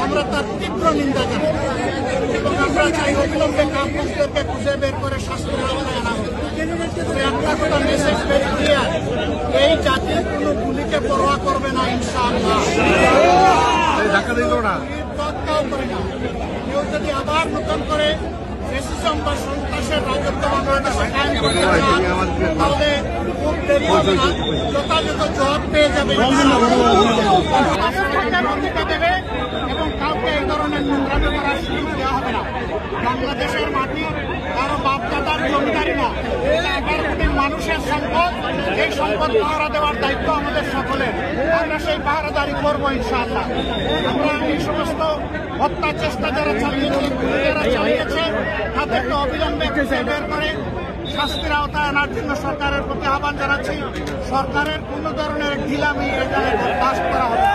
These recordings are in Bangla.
আমরা তার তীব্র নিন্দা জানাই এবং আমরা চাই অবিলম্বে কাপুরুষদেরকে খুঁজে বের করে শাস্তির আওতায় আনা হবে। একটা কথা মেসেজ ভেরি ক্লিয়ার, এই জাতির কোনো গুলিকে পরোয়া করবে না ইনশাআল্লাহ। তৎকাও করে না। কেউ যদি আবার নতুন করে ফ্যাসিজম বা সন্ত্রাসের রাজত্ব বাংলাদেশে কায়েম করতে চায় তাহলে খুব দেরি হবে না, যথাযথ জবাব পেয়ে যাবে দেবে এবং কাউকে এই ধরনের নোংরামি করার সুযোগ দেওয়া হবে না। বাংলাদেশের মাটি কারো বাপদাদার জমিদারি না, 11 কোটি মানুষের সম্পদ। এই সম্পদ পাহারা দেওয়ার দায়িত্ব আমাদের সকলের। আমরা সেই পাহারাদারি করবো ইনশাআল্লাহ। আমরা এই সমস্ত হত্যা চেষ্টা যারা চালিয়েছে তাদেরকে অবিলম্বে খুঁজে বের করে শাস্তির আওতায় আনার জন্য সরকারের প্রতি আহ্বান জানাচ্ছি। সরকারের কোন ধরনের ঢিলামি এখানে বরদাস্ত করা হবে।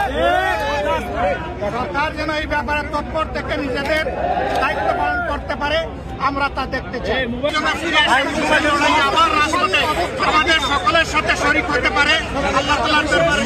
সরকার যেন এই ব্যাপারে তৎপর থেকে নিজেদের দায়িত্ব পালন করতে পারে, আমরা তা দেখতে চাই। আবার রাজপথে আমাদের সকলের সাথে শরীক হতে পারে। আল্লাহ তাআলার দরবারে